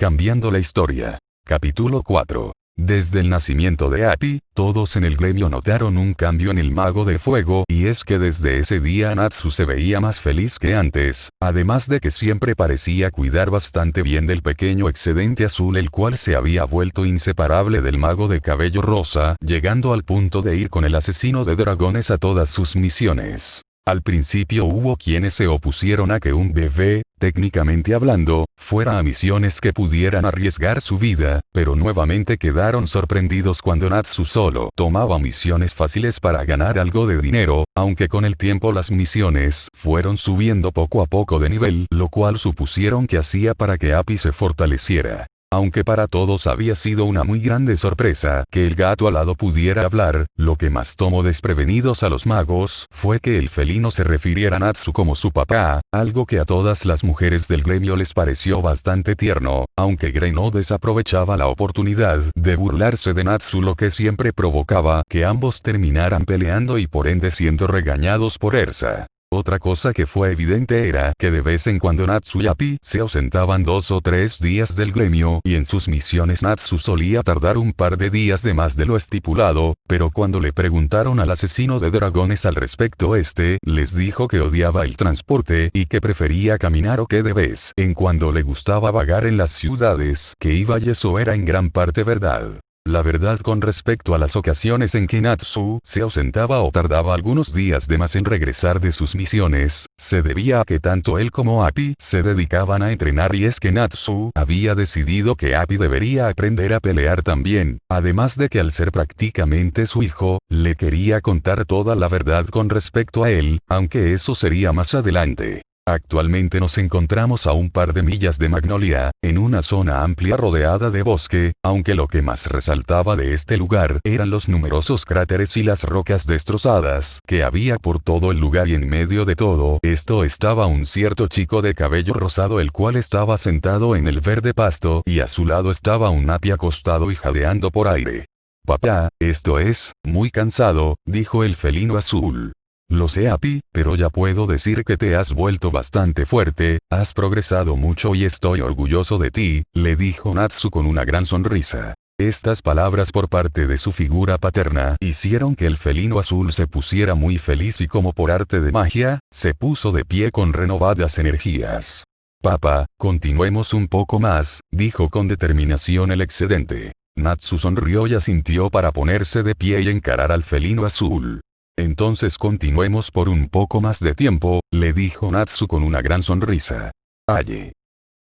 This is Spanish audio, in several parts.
cambiando la historia. Capítulo 4. Desde el nacimiento de Api, todos en el gremio notaron un cambio en el mago de fuego, y es que desde ese día Natsu se veía más feliz que antes, además de que siempre parecía cuidar bastante bien del pequeño excedente azul, el cual se había vuelto inseparable del mago de cabello rosa, llegando al punto de ir con el asesino de dragones a todas sus misiones. Al principio hubo quienes se opusieron a que un bebé, técnicamente hablando, fuera a misiones que pudieran arriesgar su vida, pero nuevamente quedaron sorprendidos cuando Natsu solo tomaba misiones fáciles para ganar algo de dinero, aunque con el tiempo las misiones fueron subiendo poco a poco de nivel, lo cual supusieron que hacía para que Api se fortaleciera. Aunque para todos había sido una muy grande sorpresa que el gato alado pudiera hablar, lo que más tomó desprevenidos a los magos fue que el felino se refiriera a Natsu como su papá, algo que a todas las mujeres del gremio les pareció bastante tierno, aunque Grey no desaprovechaba la oportunidad de burlarse de Natsu, lo que siempre provocaba que ambos terminaran peleando y por ende siendo regañados por Ersa. Otra cosa que fue evidente era que de vez en cuando Natsu y Api se ausentaban 2 o 3 días del gremio, y en sus misiones Natsu solía tardar un par de días de más de lo estipulado, pero cuando le preguntaron al asesino de dragones al respecto, este les dijo que odiaba el transporte y que prefería caminar, o que de vez en cuando le gustaba vagar en las ciudades que iba, y eso era en gran parte verdad. La verdad con respecto a las ocasiones en que Natsu se ausentaba o tardaba algunos días de más en regresar de sus misiones, se debía a que tanto él como Api se dedicaban a entrenar, y es que Natsu había decidido que Api debería aprender a pelear también, además de que al ser prácticamente su hijo, le quería contar toda la verdad con respecto a él, aunque eso sería más adelante. Actualmente nos encontramos a un par de millas de Magnolia, en una zona amplia rodeada de bosque, aunque lo que más resaltaba de este lugar eran los numerosos cráteres y las rocas destrozadas que había por todo el lugar, y en medio de todo esto estaba un cierto chico de cabello rosado, el cual estaba sentado en el verde pasto, y a su lado estaba un Api acostado y jadeando por aire. «Papá, esto es muy cansado», dijo el felino azul. «Lo sé, Api, pero ya puedo decir que te has vuelto bastante fuerte, has progresado mucho y estoy orgulloso de ti», le dijo Natsu con una gran sonrisa. Estas palabras por parte de su figura paterna hicieron que el felino azul se pusiera muy feliz, y como por arte de magia, se puso de pie con renovadas energías. «Papá, continuemos un poco más», dijo con determinación el excedente. Natsu sonrió y asintió para ponerse de pie y encarar al felino azul. «Entonces continuemos por un poco más de tiempo», le dijo Natsu con una gran sonrisa. «Aye»,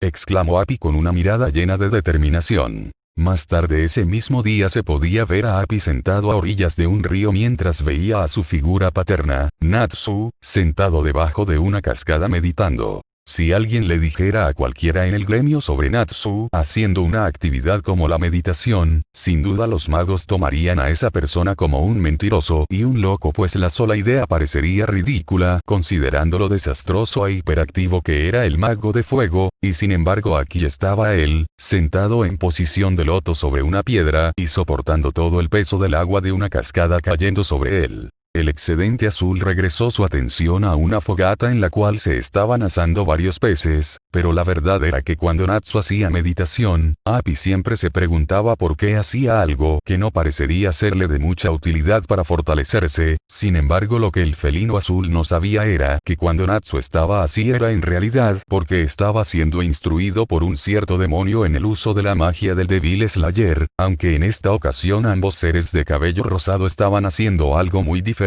exclamó Api con una mirada llena de determinación. Más tarde ese mismo día se podía ver a Api sentado a orillas de un río mientras veía a su figura paterna, Natsu, sentado debajo de una cascada meditando. Si alguien le dijera a cualquiera en el gremio sobre Natsu haciendo una actividad como la meditación, sin duda los magos tomarían a esa persona como un mentiroso y un loco, pues la sola idea parecería ridícula considerando lo desastroso e hiperactivo que era el mago de fuego, y sin embargo aquí estaba él, sentado en posición de loto sobre una piedra y soportando todo el peso del agua de una cascada cayendo sobre él. El excedente azul regresó su atención a una fogata en la cual se estaban asando varios peces, pero la verdad era que cuando Natsu hacía meditación, Api siempre se preguntaba por qué hacía algo que no parecería serle de mucha utilidad para fortalecerse. Sin embargo, lo que el felino azul no sabía era que cuando Natsu estaba así era en realidad porque estaba siendo instruido por un cierto demonio en el uso de la magia del Devil Slayer, aunque en esta ocasión ambos seres de cabello rosado estaban haciendo algo muy diferente.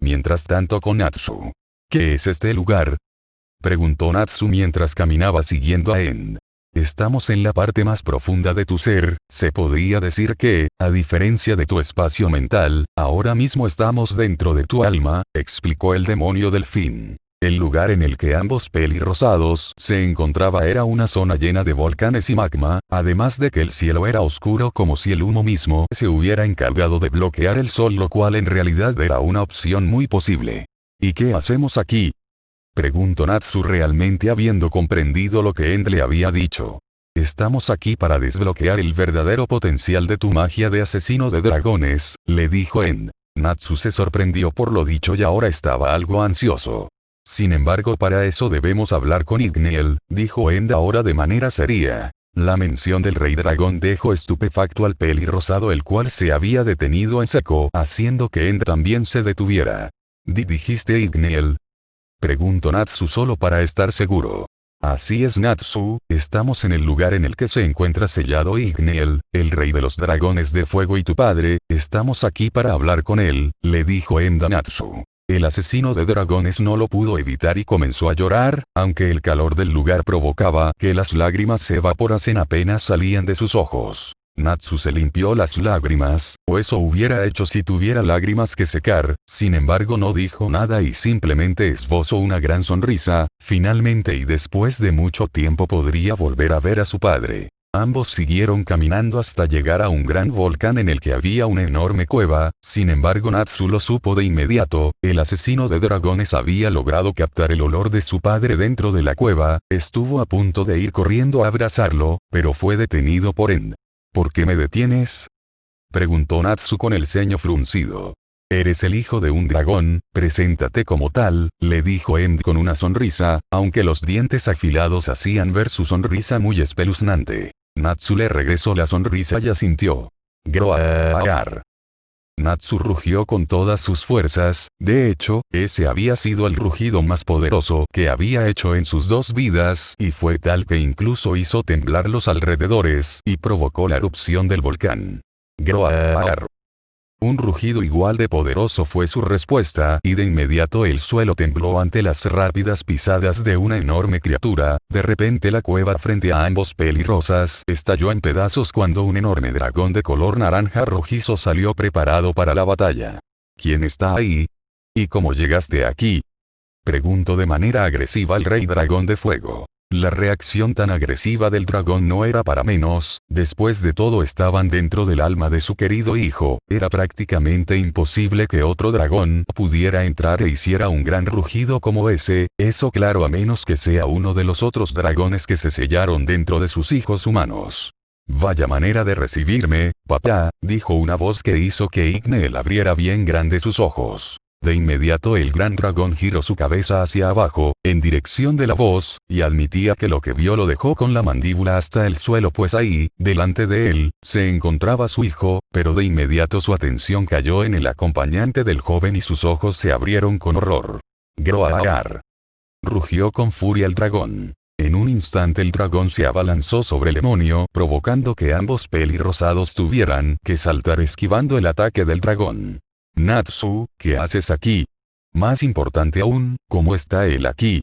Mientras tanto con Natsu. «¿Qué es este lugar?», preguntó Natsu mientras caminaba siguiendo a En. «Estamos en la parte más profunda de tu ser, se podría decir que, a diferencia de tu espacio mental, ahora mismo estamos dentro de tu alma», explicó el demonio delfín. El lugar en el que ambos pelirrosados se encontraba era una zona llena de volcanes y magma, además de que el cielo era oscuro como si el humo mismo se hubiera encargado de bloquear el sol, lo cual en realidad era una opción muy posible. «¿Y qué hacemos aquí?», preguntó Natsu, realmente habiendo comprendido lo que End le había dicho. «Estamos aquí para desbloquear el verdadero potencial de tu magia de asesino de dragones», le dijo End. Natsu se sorprendió por lo dicho y ahora estaba algo ansioso. «Sin embargo, para eso debemos hablar con Igniel», dijo End ahora de manera seria. La mención del rey dragón dejó estupefacto al pelirrosado, el cual se había detenido en seco, haciendo que End también se detuviera. ¿Dijiste Igneel?, preguntó Natsu solo para estar seguro. Así es, Natsu, estamos en el lugar en el que se encuentra sellado Igneel, el rey de los dragones de fuego y tu padre, estamos aquí para hablar con él, le dijo End a Natsu. El asesino de dragones no lo pudo evitar y comenzó a llorar, aunque el calor del lugar provocaba que las lágrimas se evaporasen apenas salían de sus ojos. Natsu se limpió las lágrimas, o eso hubiera hecho si tuviera lágrimas que secar, sin embargo no dijo nada y simplemente esbozó una gran sonrisa, finalmente y después de mucho tiempo podría volver a ver a su padre. Ambos siguieron caminando hasta llegar a un gran volcán en el que había una enorme cueva, sin embargo Natsu lo supo de inmediato, el asesino de dragones había logrado captar el olor de su padre dentro de la cueva, estuvo a punto de ir corriendo a abrazarlo, pero fue detenido por End. ¿Por qué me detienes?, preguntó Natsu con el ceño fruncido. Eres el hijo de un dragón, preséntate como tal, le dijo End con una sonrisa, aunque los dientes afilados hacían ver su sonrisa muy espeluznante. Natsu le regresó la sonrisa y asintió. Groar. Natsu rugió con todas sus fuerzas, de hecho, ese había sido el rugido más poderoso que había hecho en sus 2 vidas y fue tal que incluso hizo temblar los alrededores y provocó la erupción del volcán. Groar. Un rugido igual de poderoso fue su respuesta y de inmediato el suelo tembló ante las rápidas pisadas de una enorme criatura, de repente la cueva frente a ambos pelirrosas estalló en pedazos cuando un enorme dragón de color naranja rojizo salió preparado para la batalla. ¿Quién está ahí? ¿Y cómo llegaste aquí?, preguntó de manera agresiva el rey dragón de fuego. La reacción tan agresiva del dragón no era para menos, después de todo estaban dentro del alma de su querido hijo, era prácticamente imposible que otro dragón pudiera entrar e hiciera un gran rugido como ese, eso claro, a menos que sea uno de los otros dragones que se sellaron dentro de sus hijos humanos. Vaya manera de recibirme, papá, dijo una voz que hizo que Igneel abriera bien grande sus ojos. De inmediato el gran dragón giró su cabeza hacia abajo, en dirección de la voz, y admitía que lo que vio lo dejó con la mandíbula hasta el suelo, pues ahí, delante de él, se encontraba su hijo, pero de inmediato su atención cayó en el acompañante del joven y sus ojos se abrieron con horror. Groar. Rugió con furia el dragón. En un instante el dragón se abalanzó sobre el demonio, provocando que ambos pelirrosados tuvieran que saltar esquivando el ataque del dragón. Natsu, ¿qué haces aquí? Más importante aún, ¿cómo está él aquí?,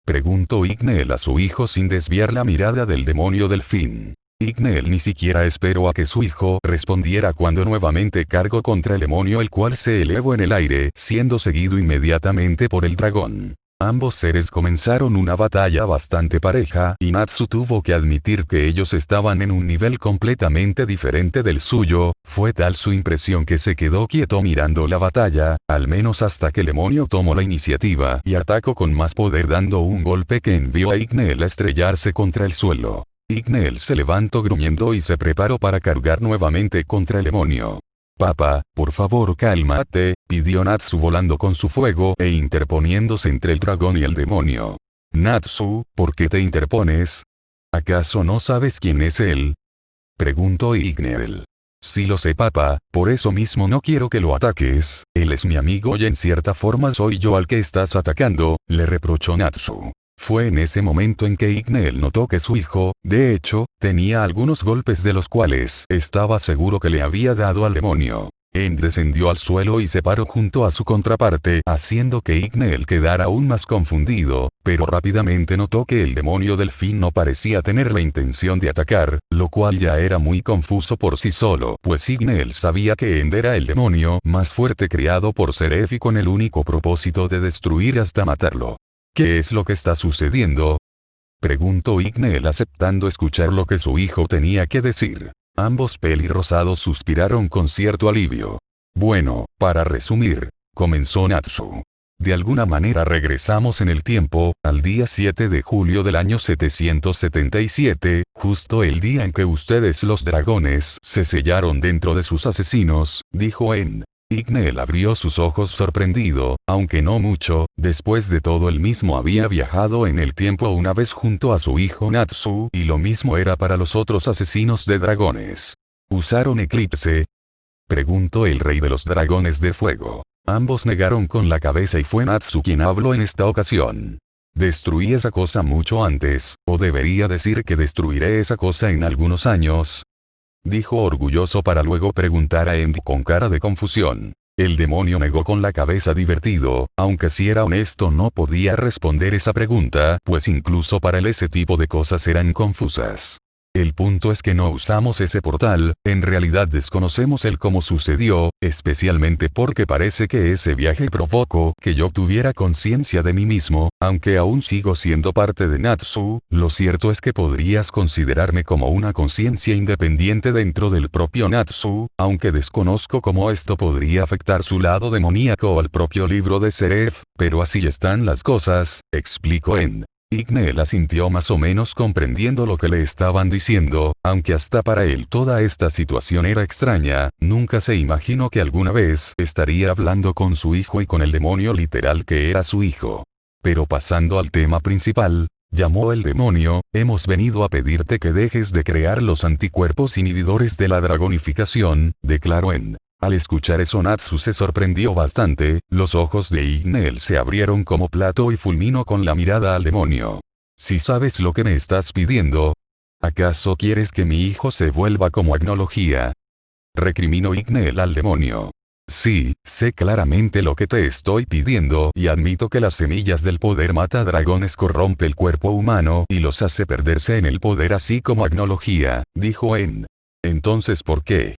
preguntó Igneel a su hijo sin desviar la mirada del demonio delfín. Igneel ni siquiera esperó a que su hijo respondiera cuando nuevamente cargó contra el demonio, el cual se elevó en el aire, siendo seguido inmediatamente por el dragón. Ambos seres comenzaron una batalla bastante pareja y Natsu tuvo que admitir que ellos estaban en un nivel completamente diferente del suyo, fue tal su impresión que se quedó quieto mirando la batalla, al menos hasta que el demonio tomó la iniciativa y atacó con más poder dando un golpe que envió a Igneel a estrellarse contra el suelo. Igneel se levantó gruñendo y se preparó para cargar nuevamente contra el demonio. Papá, por favor cálmate, pidió Natsu volando con su fuego e interponiéndose entre el dragón y el demonio. Natsu, ¿por qué te interpones? ¿Acaso no sabes quién es él?, preguntó Igneel. Sí lo sé, papá, por eso mismo no quiero que lo ataques, él es mi amigo y en cierta forma soy yo al que estás atacando, le reprochó Natsu. Fue en ese momento en que Igneel notó que su hijo, de hecho, tenía algunos golpes de los cuales estaba seguro que le había dado al demonio. End descendió al suelo y se paró junto a su contraparte, haciendo que Igneel quedara aún más confundido, pero rápidamente notó que el demonio delfín no parecía tener la intención de atacar, lo cual ya era muy confuso por sí solo, pues Igneel sabía que End era el demonio más fuerte creado por Seraph y con el único propósito de destruir hasta matarlo. ¿Qué es lo que está sucediendo?, preguntó Igneel aceptando escuchar lo que su hijo tenía que decir. Ambos pelirrosados suspiraron con cierto alivio. Bueno, para resumir, comenzó Natsu. De alguna manera regresamos en el tiempo, al día 7 de julio del año 777, justo el día en que ustedes los dragones se sellaron dentro de sus asesinos, dijo End. Igneel abrió sus ojos sorprendido, aunque no mucho, después de todo él mismo había viajado en el tiempo una vez junto a su hijo Natsu y lo mismo era para los otros asesinos de dragones. ¿Usaron eclipse?, preguntó el rey de los dragones de fuego. Ambos negaron con la cabeza y fue Natsu quien habló en esta ocasión. Destruí esa cosa mucho antes, o debería decir que destruiré esa cosa en algunos años, dijo orgulloso para luego preguntar a End con cara de confusión. El demonio negó con la cabeza divertido, aunque si era honesto no podía responder esa pregunta, pues incluso para él ese tipo de cosas eran confusas. El punto es que no usamos ese portal, en realidad desconocemos el cómo sucedió, especialmente porque parece que ese viaje provocó que yo tuviera conciencia de mí mismo, aunque aún sigo siendo parte de Natsu, lo cierto es que podrías considerarme como una conciencia independiente dentro del propio Natsu, aunque desconozco cómo esto podría afectar su lado demoníaco o al propio libro de Seraph, pero así están las cosas, explicó End. Igneel asintió más o menos comprendiendo lo que le estaban diciendo, aunque hasta para él toda esta situación era extraña, nunca se imaginó que alguna vez estaría hablando con su hijo y con el demonio literal que era su hijo. Pero pasando al tema principal, llamó el demonio, hemos venido a pedirte que dejes de crear los anticuerpos inhibidores de la dragonificación, declaró End. Al escuchar eso Natsu se sorprendió bastante, los ojos de Igneel se abrieron como plato y fulminó con la mirada al demonio. Si sabes lo que me estás pidiendo, ¿acaso quieres que mi hijo se vuelva como Agnología?, recriminó Igneel al demonio. Sí, sé claramente lo que te estoy pidiendo y admito que las semillas del poder mata dragones corrompe el cuerpo humano y los hace perderse en el poder así como Agnología, dijo End. Entonces ¿por qué?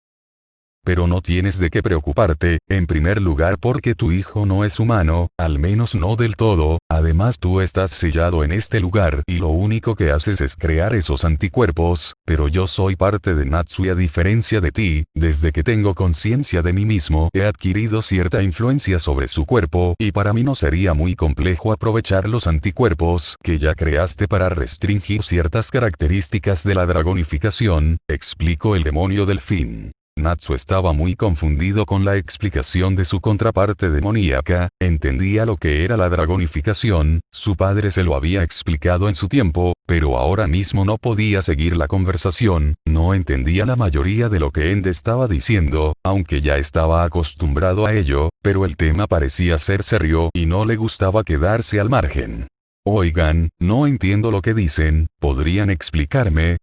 Pero no tienes de qué preocuparte, en primer lugar porque tu hijo no es humano, al menos no del todo, además tú estás sellado en este lugar y lo único que haces es crear esos anticuerpos, pero yo soy parte de Natsu y a diferencia de ti, desde que tengo conciencia de mí mismo he adquirido cierta influencia sobre su cuerpo y para mí no sería muy complejo aprovechar los anticuerpos que ya creaste para restringir ciertas características de la dragonificación, explicó el demonio delfín. Natsu estaba muy confundido con la explicación de su contraparte demoníaca, entendía lo que era la dragonificación, su padre se lo había explicado en su tiempo, pero ahora mismo no podía seguir la conversación, no entendía la mayoría de lo que End estaba diciendo, aunque ya estaba acostumbrado a ello, pero el tema parecía ser serio y no le gustaba quedarse al margen. Oigan, no entiendo lo que dicen, ¿podrían explicarme?,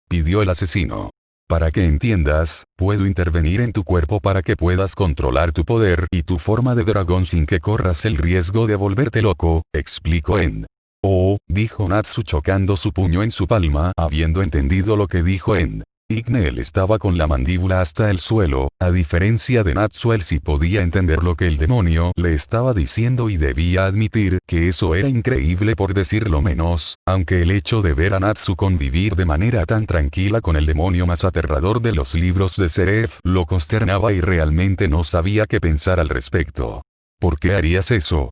pidió el asesino. Para que entiendas, puedo intervenir en tu cuerpo para que puedas controlar tu poder y tu forma de dragón sin que corras el riesgo de volverte loco, explicó End. Oh, dijo Natsu chocando su puño en su palma habiendo entendido lo que dijo End. Igneel estaba con la mandíbula hasta el suelo, a diferencia de Natsu él sí podía entender lo que el demonio le estaba diciendo y debía admitir que eso era increíble por decirlo menos, aunque el hecho de ver a Natsu convivir de manera tan tranquila con el demonio más aterrador de los libros de Seraph lo consternaba y realmente no sabía qué pensar al respecto. ¿Por qué harías eso?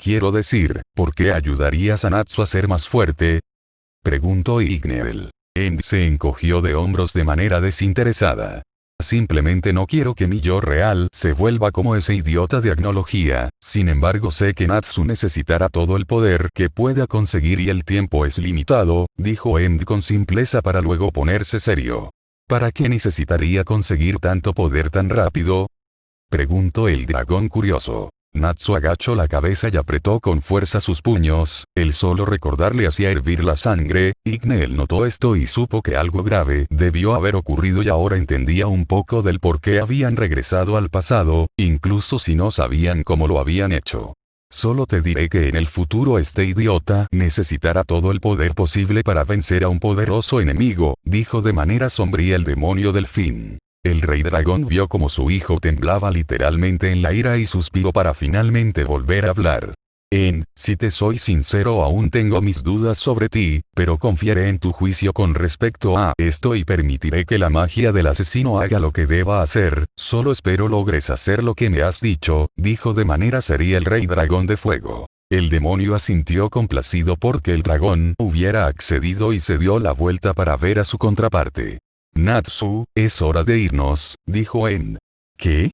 Quiero decir, ¿por qué ayudarías a Natsu a ser más fuerte?, preguntó Igneel. End se encogió de hombros de manera desinteresada. Simplemente no quiero que mi yo real se vuelva como ese idiota de Agnología, sin embargo sé que Natsu necesitará todo el poder que pueda conseguir y el tiempo es limitado, dijo End con simpleza para luego ponerse serio. ¿Para qué necesitaría conseguir tanto poder tan rápido?, preguntó el dragón curioso. Natsu agachó la cabeza y apretó con fuerza sus puños, el solo recordarle hacía hervir la sangre. Igneel notó esto y supo que algo grave debió haber ocurrido y ahora entendía un poco del por qué habían regresado al pasado, incluso si no sabían cómo lo habían hecho. Solo te diré que en el futuro este idiota necesitará todo el poder posible para vencer a un poderoso enemigo, dijo de manera sombría el demonio delfín. El rey dragón vio como su hijo temblaba literalmente en la ira y suspiró para finalmente volver a hablar. Si te soy sincero aún tengo mis dudas sobre ti, pero confiaré en tu juicio con respecto a esto y permitiré que la magia del asesino haga lo que deba hacer, solo espero logres hacer lo que me has dicho, dijo de manera seria el rey dragón de fuego. El demonio asintió complacido porque el dragón hubiera accedido y se dio la vuelta para ver a su contraparte. Natsu, es hora de irnos, dijo End. ¿Qué?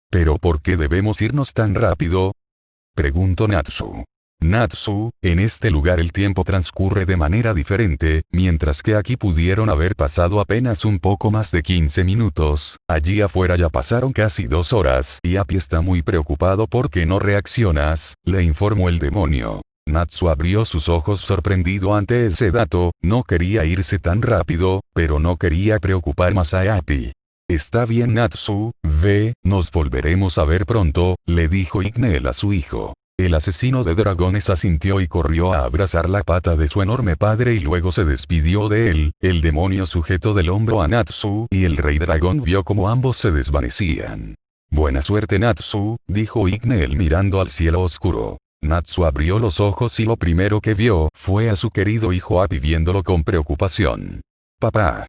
¿Pero por qué debemos irnos tan rápido? Preguntó Natsu. Natsu, en este lugar el tiempo transcurre de manera diferente, mientras que aquí pudieron haber pasado apenas un poco más de 15 minutos, allí afuera ya pasaron casi 2 horas, y Api está muy preocupado porque no reaccionas, le informó el demonio. Natsu abrió sus ojos sorprendido ante ese dato, no quería irse tan rápido, pero no quería preocupar más a Api. Está bien Natsu, ve, nos volveremos a ver pronto, le dijo Igneel a su hijo. El asesino de dragones asintió y corrió a abrazar la pata de su enorme padre y luego se despidió de él, el demonio sujetó del hombro a Natsu y el rey dragón vio como ambos se desvanecían. Buena suerte Natsu, dijo Igneel mirando al cielo oscuro. Natsu abrió los ojos y lo primero que vio fue a su querido hijo Api viéndolo con preocupación. «Papá»,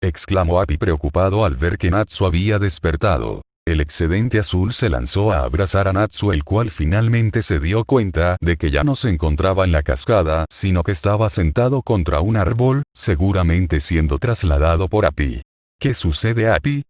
exclamó Api preocupado al ver que Natsu había despertado. El excedente azul se lanzó a abrazar a Natsu, el cual finalmente se dio cuenta de que ya no se encontraba en la cascada, sino que estaba sentado contra un árbol, seguramente siendo trasladado por Api. «¿Qué sucede Api?»,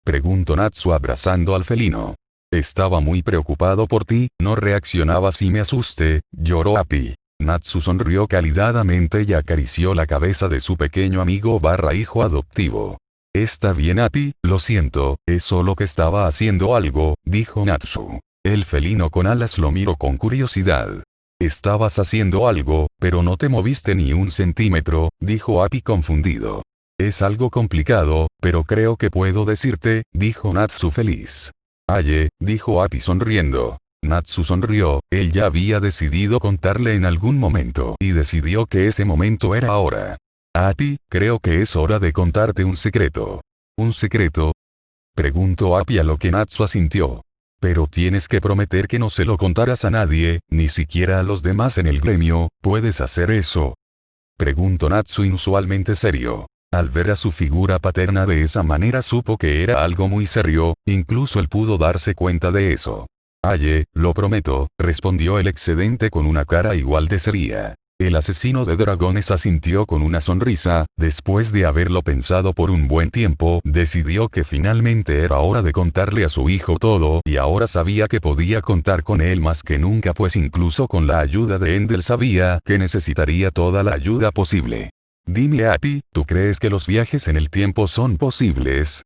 preguntó Natsu abrazando al felino. «Estaba muy preocupado por ti, no reaccionabas y me asusté», lloró Api. Natsu sonrió calidamente y acarició la cabeza de su pequeño amigo / hijo adoptivo. «Está bien Api, lo siento, es solo que estaba haciendo algo», dijo Natsu. El felino con alas lo miró con curiosidad. «Estabas haciendo algo, pero no te moviste ni un centímetro», dijo Api confundido. «Es algo complicado, pero creo que puedo decirte», dijo Natsu feliz. «Aye», dijo Api sonriendo. Natsu sonrió, él ya había decidido contarle en algún momento y decidió que ese momento era ahora. «Api, creo que es hora de contarte un secreto». «¿Un secreto?», preguntó Api a lo que Natsu asintió. «Pero tienes que prometer que no se lo contarás a nadie, ni siquiera a los demás en el gremio, ¿puedes hacer eso?», preguntó Natsu inusualmente serio. Al ver a su figura paterna de esa manera supo que era algo muy serio, incluso él pudo darse cuenta de eso. «Aye, lo prometo», respondió el excedente con una cara igual de seria. El asesino de dragones asintió con una sonrisa, después de haberlo pensado por un buen tiempo, decidió que finalmente era hora de contarle a su hijo todo y ahora sabía que podía contar con él más que nunca, pues incluso con la ayuda de Endel sabía que necesitaría toda la ayuda posible. «Dime Api, ¿tú crees que los viajes en el tiempo son posibles?»,